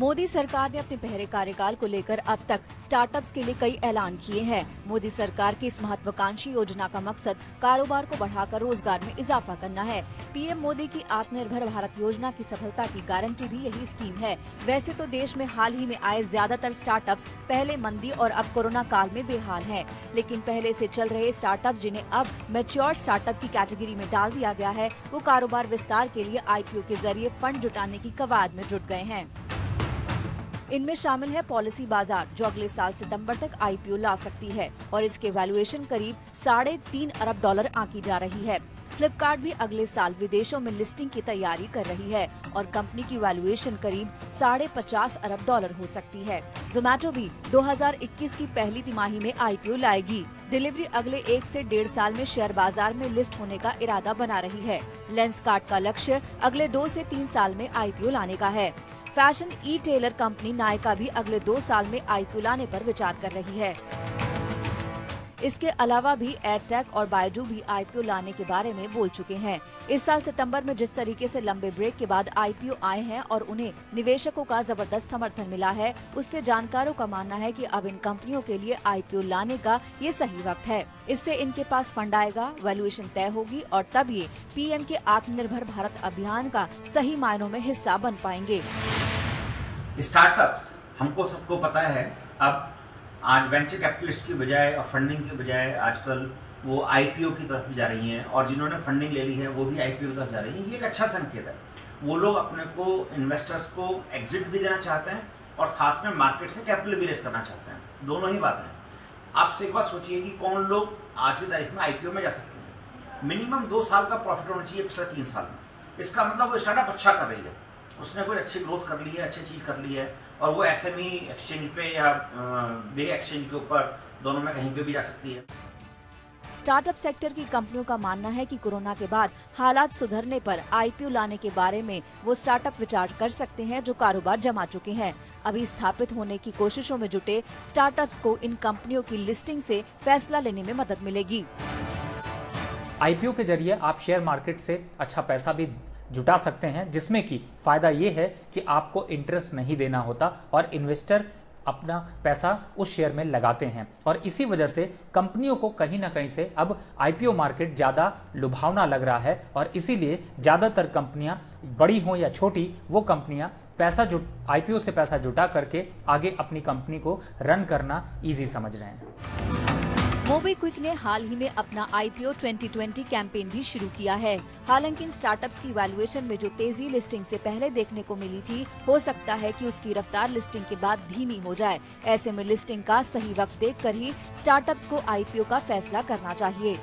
मोदी सरकार ने अपने पहले कार्यकाल को लेकर अब तक स्टार्टअप्स के लिए कई ऐलान किए हैं। मोदी सरकार की इस महत्वाकांक्षी योजना का मकसद कारोबार को बढ़ाकर रोजगार में इजाफा करना है। पीएम मोदी की आत्मनिर्भर भारत योजना की सफलता की गारंटी भी यही स्कीम है। वैसे तो देश में हाल ही में आए ज्यादातर स्टार्टअप्स पहले मंदी और अब कोरोना काल में बेहाल हैं, लेकिन पहले से चल रहे स्टार्टअप्स जिन्हें अब मैच्योर स्टार्टअप की कैटेगरी में डाल दिया गया है, वो कारोबार विस्तार के लिए आईपीओ के जरिए फंड जुटाने की कवायद में जुट गए हैं। इनमें शामिल है पॉलिसी बाजार, जो अगले साल सितंबर तक आईपीओ ला सकती है और इसके वैल्यूएशन करीब $3.5 अरब आंकी जा रही है। फ्लिपकार्ट भी अगले साल विदेशों में लिस्टिंग की तैयारी कर रही है और कंपनी की वैल्यूएशन करीब $50 अरब हो सकती है। जोमेटो भी 2021 की पहली तिमाही में आईपीओ लाएगी। डिलीवरी अगले 1 से 1.5 साल में शेयर बाजार में लिस्ट होने का इरादा बना रही है। लेंसकार्ट का लक्ष्य अगले 2 से 3 साल में आईपीओ लाने का है। फैशन ई टेलर कंपनी नायका भी अगले 2 साल में आईपीओ लाने पर विचार कर रही है। इसके अलावा भी एयरटेक और बायजू भी आईपीओ लाने के बारे में बोल चुके हैं। इस साल सितंबर में जिस तरीके से लंबे ब्रेक के बाद आईपीओ आए हैं और उन्हें निवेशकों का जबरदस्त समर्थन मिला है, उससे जानकारों का मानना है कि अब इन कंपनियों के लिए आईपीओ लाने का ये सही वक्त है। इससे इनके पास फंड आएगा, वैल्यूएशन तय होगी और तब ये पीएम के आत्मनिर्भर भारत अभियान का सही मायनों में हिस्सा बन पाएंगे। स्टार्टअप्स हमको सबको पता है, अब आज वेंचर कैपिटलिस्ट की बजाय और फंडिंग की बजाय आजकल वो आईपीओ की तरफ जा रही हैं और जिन्होंने फंडिंग ले ली है वो भी आईपीओ की तरफ जा रही हैं। ये एक अच्छा संकेत है। वो लोग अपने को इन्वेस्टर्स को एग्जिट भी देना चाहते हैं और साथ में मार्केट से कैपिटल भी रेस करना चाहते हैं। दोनों ही बातें हैं। आपसे एक बात सोचिए कि कौन लोग आज की तारीख में आईपीओ में जा सकते हैं। मिनिमम 2 साल का प्रॉफिट होना चाहिए पिछले 3 साल में। इसका मतलब वो स्टार्टअप अच्छा कर रही है, उसने कोई अच्छी ग्रोथ कर ली है, अच्छी चीज़ कर ली है और वो एसएमई एक्सचेंज पे या बिग एक्सचेंज के ऊपर दोनों में कहीं पे भी जा सकती है। स्टार्टअप सेक्टर की कंपनियों का मानना है कि कोरोना के बाद हालात सुधरने पर आईपीओ लाने के बारे में वो स्टार्टअप विचार कर सकते हैं जो कारोबार जमा चुके हैं। अभी स्थापित होने की कोशिशों में जुटे स्टार्टअप्स को इन कंपनियों की लिस्टिंग से फैसला लेने में मदद मिलेगी। आईपीओ के जरिए आप शेयर मार्केट से अच्छा पैसा भी जुटा सकते हैं, जिसमें कि फ़ायदा ये है कि आपको इंटरेस्ट नहीं देना होता और इन्वेस्टर अपना पैसा उस शेयर में लगाते हैं और इसी वजह से कंपनियों को कहीं ना कहीं से अब आईपीओ मार्केट ज़्यादा लुभावना लग रहा है और इसीलिए ज़्यादातर कंपनियां, बड़ी हों या छोटी, वो कंपनियां आईपीओ से पैसा जुटा करके आगे अपनी कंपनी को रन करना ईजी समझ रहे हैं। मोबीक्विक ने हाल ही में अपना आईपीओ 2020 कैंपेन भी शुरू किया है। हालांकि इन स्टार्टअप्स की वैल्यूएशन में जो तेजी लिस्टिंग से पहले देखने को मिली थी, हो सकता है कि उसकी रफ्तार लिस्टिंग के बाद धीमी हो जाए। ऐसे में लिस्टिंग का सही वक्त देखकर ही स्टार्टअप्स को आईपीओ का फैसला करना चाहिए।